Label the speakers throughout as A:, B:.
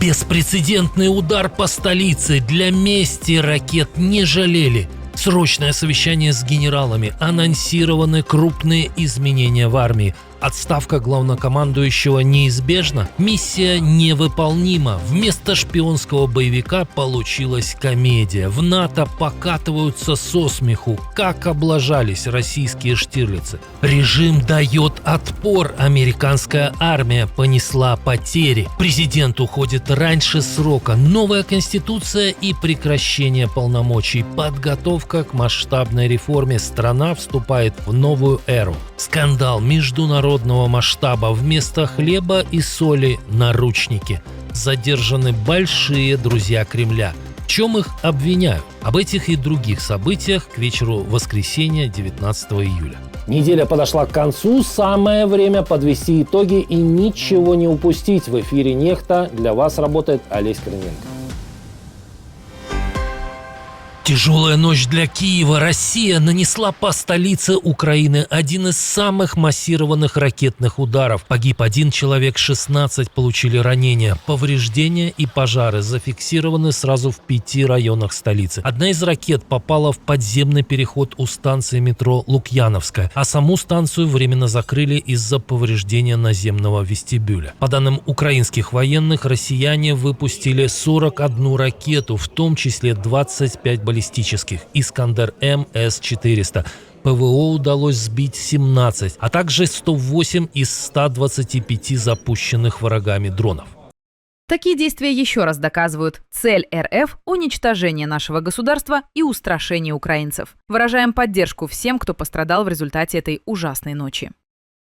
A: Беспрецедентный удар по столице. Для мести ракет не жалели. Срочное совещание с генералами. Анонсированы крупные изменения в армии. Отставка главнокомандующего неизбежна. Миссия невыполнима. Вместо шпионского боевика получилась комедия. В НАТО покатываются со смеху. Как облажались российские штирлицы. Режим дает отпор. Американская армия понесла потери. Президент уходит раньше срока. Новая конституция и прекращение полномочий. Подготовка к масштабной реформе. Страна вступает в новую эру. Скандал международного масштаба. Вместо хлеба и соли – наручники. Задержаны большие друзья Кремля. В чем их обвиняют? Об этих и других событиях к вечеру воскресенья, 19 июля.
B: Неделя подошла к концу, самое время подвести итоги и ничего не упустить. В эфире «Нехта» для вас работает Олесь Корниенко.
A: Тяжелая ночь для Киева. Россия нанесла по столице Украины один из самых массированных ракетных ударов. Погиб 1 человек, 16 получили ранения. Повреждения и пожары зафиксированы сразу в 5 районах столицы. Одна из ракет попала в подземный переход у станции метро Лукьяновская, а саму станцию временно закрыли из-за повреждения наземного вестибюля. По данным украинских военных, россияне выпустили 41 ракету, в том числе 25 баллистических «Искандер-М» С-400. ПВО удалось сбить 17, а также 108 из 125 запущенных врагами дронов.
C: Такие действия еще раз доказывают: цель РФ – уничтожение нашего государства и устрашение украинцев. Выражаем поддержку всем, кто пострадал в результате этой ужасной ночи.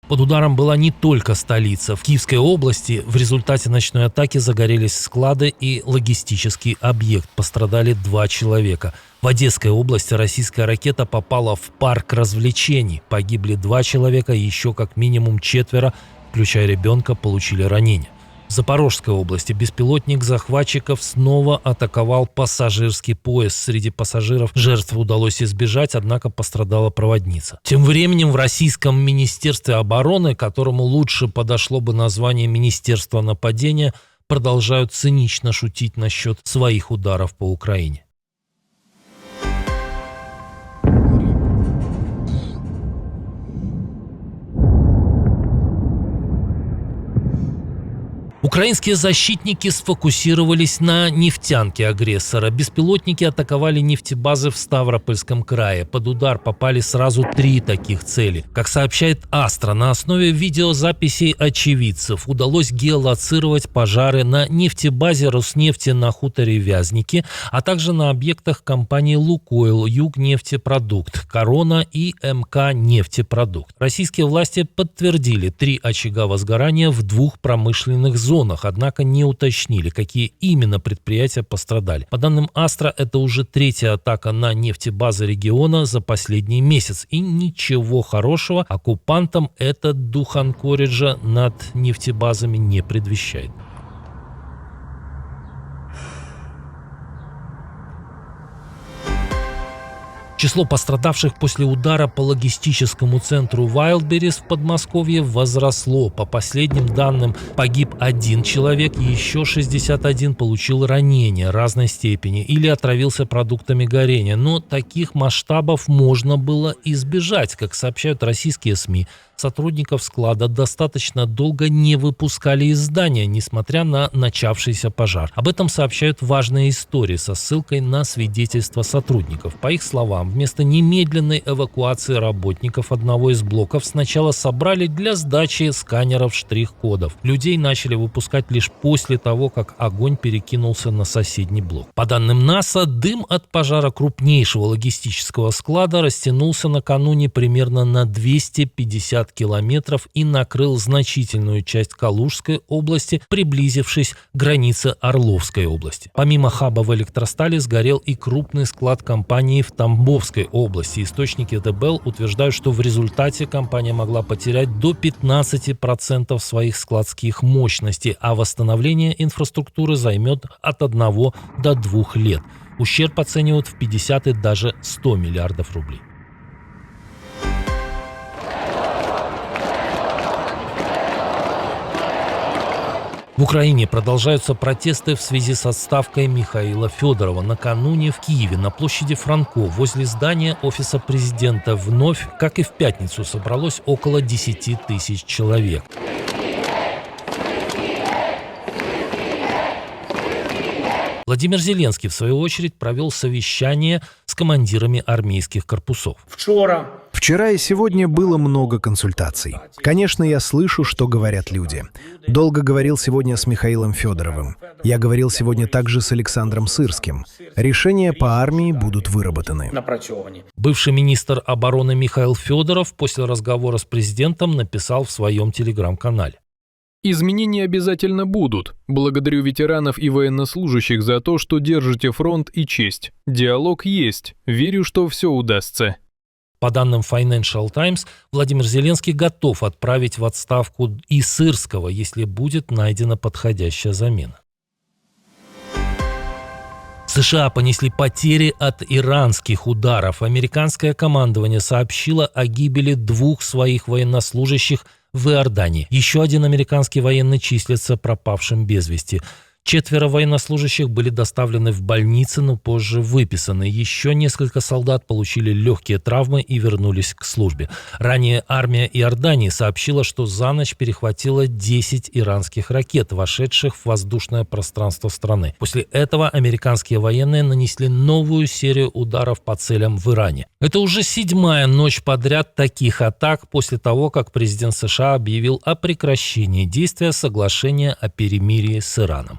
A: Под ударом была не только столица. В Киевской области в результате ночной атаки загорелись склады и логистический объект. Пострадали 2 человека. В Одесской области российская ракета попала в парк развлечений. Погибли 2 человека, еще как минимум 4, включая ребенка, получили ранения. В Запорожской области беспилотник захватчиков снова атаковал пассажирский поезд. Среди пассажиров жертв удалось избежать, однако пострадала проводница. Тем временем в российском Министерстве обороны, которому лучше подошло бы название Министерства нападения, продолжают цинично шутить насчет своих ударов по Украине. Украинские защитники сфокусировались на нефтянке агрессора. Беспилотники атаковали нефтебазы в Ставропольском крае. Под удар попали сразу 3 таких цели. Как сообщает Астра, на основе видеозаписей очевидцев удалось геолоцировать пожары на нефтебазе Роснефти на хуторе Вязники, а также на объектах компании «Лукойл», «Югнефтепродукт», «Корона» и МК «Нефтепродукт». Российские власти подтвердили 3 очага возгорания в 2 промышленных зонах, однако не уточнили, какие именно предприятия пострадали. По данным Астра, это уже 3-я атака на нефтебазы региона за последний месяц. И ничего хорошего оккупантам этот дух анкориджа над нефтебазами не предвещает. Число пострадавших после удара по логистическому центру Wildberries в Подмосковье возросло. По последним данным, погиб 1 человек, и еще 61 получил ранения разной степени или отравился продуктами горения. Но таких масштабов можно было избежать. Как сообщают российские СМИ, сотрудников склада достаточно долго не выпускали из здания, несмотря на начавшийся пожар. Об этом сообщают важные истории со ссылкой на свидетельства сотрудников. По их словам, вместо немедленной эвакуации работников одного из блоков сначала собрали для сдачи сканеров штрих-кодов. Людей начали выпускать лишь после того, как огонь перекинулся на соседний блок. По данным НАСА, дым от пожара крупнейшего логистического склада растянулся накануне примерно на 250 километров и накрыл значительную часть Калужской области, приблизившись к границе Орловской области. Помимо хаба в электростали сгорел и крупный склад компании в Тамбовской области. Источники ДБЛ утверждают, что в результате компания могла потерять до 15% своих складских мощностей, а восстановление инфраструктуры займет от 1 до 2 лет. Ущерб оценивают в 50 и даже 100 миллиардов рублей. В Украине продолжаются протесты в связи с отставкой Михаила Федорова. Накануне в Киеве на площади Франко возле здания офиса президента вновь, как и в пятницу, собралось около 10 тысяч человек. Владимир Зеленский, в свою очередь, провел совещание с командирами армейских корпусов.
D: Вчера и сегодня было много консультаций. Конечно, я слышу, что говорят люди. Долго говорил сегодня с Михаилом Федоровым. Я говорил сегодня также с Александром Сырским. Решения по армии будут выработаны.
A: Бывший министр обороны Михаил Федоров после разговора с президентом написал в своем телеграм-канале.
E: Изменения обязательно будут. Благодарю ветеранов и военнослужащих за то, что держите фронт и честь. Диалог есть. Верю, что все удастся.
A: По данным Financial Times, Владимир Зеленский готов отправить в отставку и Сырского, если будет найдена подходящая замена. США понесли потери от иранских ударов. Американское командование сообщило о гибели 2 своих военнослужащих в Иордании. Еще один американский военный числится пропавшим без вести. 4 военнослужащих были доставлены в больницы, но позже выписаны. Еще несколько солдат получили легкие травмы и вернулись к службе. Ранее армия Иордании сообщила, что за ночь перехватила 10 иранских ракет, вошедших в воздушное пространство страны. После этого американские военные нанесли новую серию ударов по целям в Иране. Это уже 7-я ночь подряд таких атак после того, как президент США объявил о прекращении действия соглашения о перемирии с Ираном.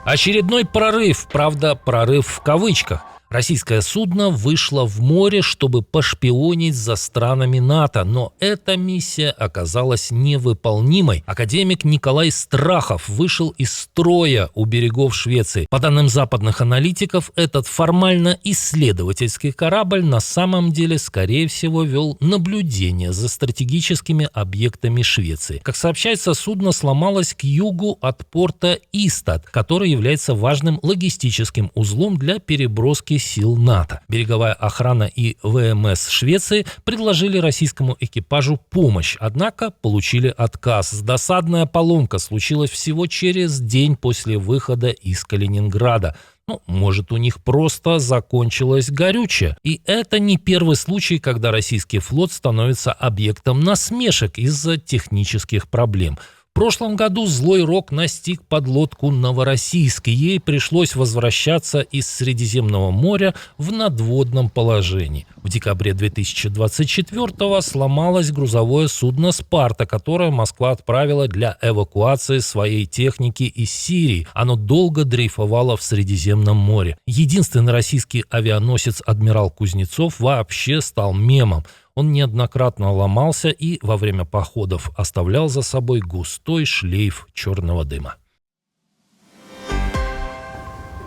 A: Очередной прорыв, правда, прорыв в кавычках. Российское судно вышло в море, чтобы пошпионить за странами НАТО, но эта миссия оказалась невыполнимой. Академик Николай Страхов вышел из строя у берегов Швеции. По данным западных аналитиков, этот формально исследовательский корабль на самом деле, скорее всего, вел наблюдение за стратегическими объектами Швеции. Как сообщается, судно сломалось к югу от порта Истад, который является важным логистическим узлом для переброски сил НАТО. Береговая охрана и ВМС Швеции предложили российскому экипажу помощь, однако получили отказ. Досадная поломка случилась всего через день после выхода из Калининграда. Может, у них просто закончилось горючее. И это не первый случай, когда российский флот становится объектом насмешек из-за технических проблем. В прошлом году злой рок настиг подлодку «Новороссийск», и ей пришлось возвращаться из Средиземного моря в надводном положении. В декабре 2024-го сломалось грузовое судно «Спарта», которое Москва отправила для эвакуации своей техники из Сирии. Оно долго дрейфовало в Средиземном море. Единственный российский авианосец «Адмирал Кузнецов» вообще стал мемом. Он неоднократно ломался и во время походов оставлял за собой густой шлейф черного дыма.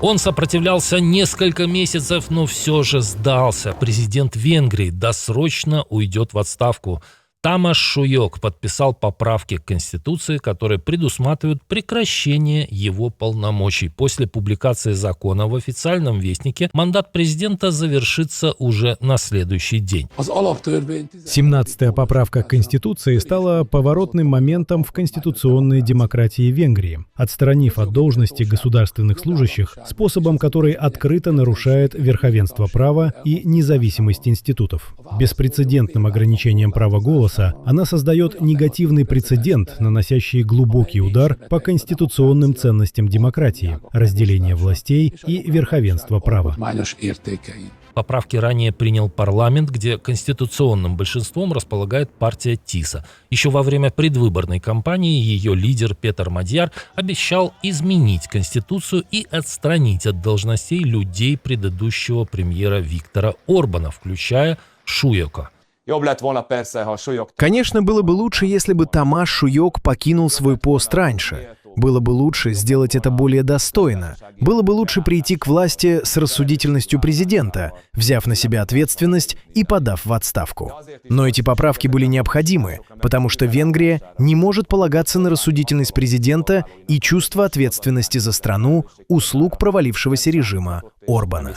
A: Он сопротивлялся несколько месяцев, но все же сдался. Президент Венгрии досрочно уйдет в отставку. Тамаш Шуйок подписал поправки к Конституции, которые предусматривают прекращение его полномочий. После публикации закона в официальном вестнике мандат президента завершится уже на следующий день.
F: 17-я поправка к Конституции стала поворотным моментом в конституционной демократии Венгрии, отстранив от должности государственных служащих способом, который открыто нарушает верховенство права и независимость институтов. Беспрецедентным ограничением права голоса она создает негативный прецедент, наносящий глубокий удар по конституционным ценностям демократии, разделения властей и верховенства права.
A: Поправки ранее принял парламент, где конституционным большинством располагает партия ТИСа. Еще во время предвыборной кампании ее лидер Петр Мадьяр обещал изменить Конституцию и отстранить от должностей людей предыдущего премьера Виктора Орбана, включая Шуйока.
D: Конечно, было бы лучше, если бы Тамаш Шуйок покинул свой пост раньше. Было бы лучше сделать это более достойно. Было бы лучше прийти к власти с рассудительностью президента, взяв на себя ответственность и подав в отставку. Но эти поправки были необходимы, потому что Венгрия не может полагаться на рассудительность президента и чувство ответственности за страну услуг провалившегося режима Орбана.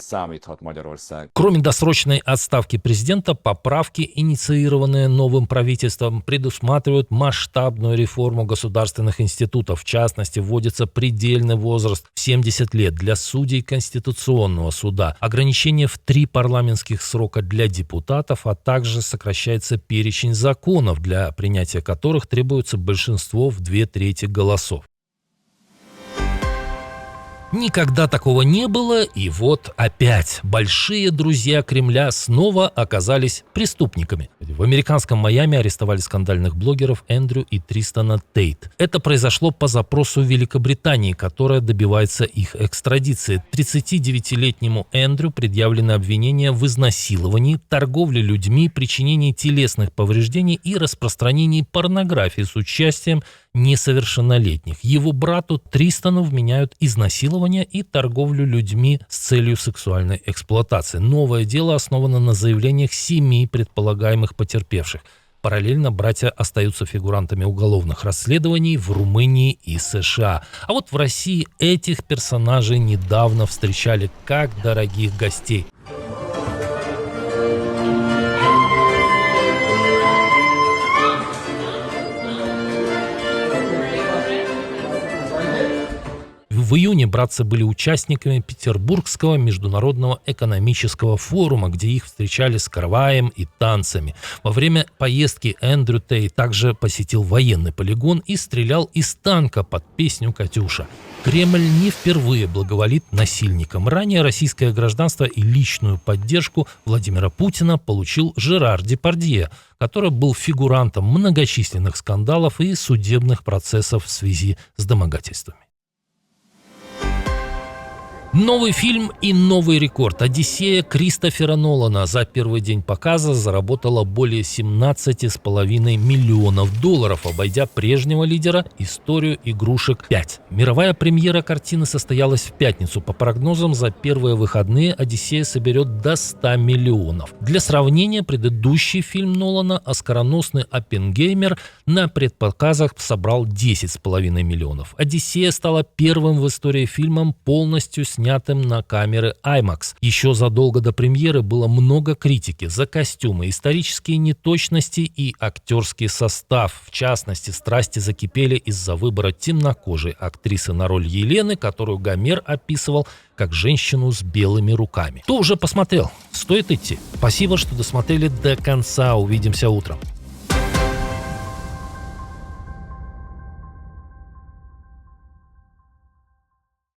A: Кроме досрочной отставки президента, поправки, инициированные новым правительством, предусматривают масштабную реформу государственных институтов. В частности, вводится предельный возраст в 70 лет для судей Конституционного суда, ограничение в 3 парламентских срока для депутатов, а также сокращается перечень законов, для принятия которых требуется большинство в 2/3 голосов. Никогда такого не было, и вот опять большие друзья Кремля снова оказались преступниками. В американском Майами арестовали скандальных блогеров Эндрю и Тристана Тейт. Это произошло по запросу Великобритании, которая добивается их экстрадиции. 39-летнему Эндрю предъявлены обвинения в изнасиловании, торговле людьми, причинении телесных повреждений и распространении порнографии с участием несовершеннолетних. Его брату Тристану вменяют изнасилование и торговлю людьми с целью сексуальной эксплуатации. Новое дело основано на заявлениях 7 предполагаемых потерпевших. Параллельно братья остаются фигурантами уголовных расследований в Румынии и США. А вот в России этих персонажей недавно встречали как дорогих гостей. В июне братцы были участниками Петербургского международного экономического форума, где их встречали с караваем и танцами. Во время поездки Эндрю Тейт также посетил военный полигон и стрелял из танка под песню «Катюша». Кремль не впервые благоволит насильникам. Ранее российское гражданство и личную поддержку Владимира Путина получил Жерар Депардье, который был фигурантом многочисленных скандалов и судебных процессов в связи с домогательствами. Новый фильм и новый рекорд. «Одиссея» Кристофера Нолана за первый день показа заработала более $17,5 миллионов, обойдя прежнего лидера «Историю игрушек 5». Мировая премьера картины состоялась в пятницу. По прогнозам, за первые выходные «Одиссея» соберет до 100 миллионов. Для сравнения, предыдущий фильм Нолана, оскароносный «Оппенгеймер», на предпоказах собрал 10,5 миллионов. «Одиссея» стала первым в истории фильмом, полностью снятым на камеры IMAX. Еще задолго до премьеры было много критики за костюмы, исторические неточности и актерский состав. В частности, страсти закипели из-за выбора темнокожей актрисы на роль Елены, которую Гомер описывал как женщину с белыми руками. Кто уже посмотрел? Стоит идти. Спасибо, что досмотрели до конца. Увидимся утром.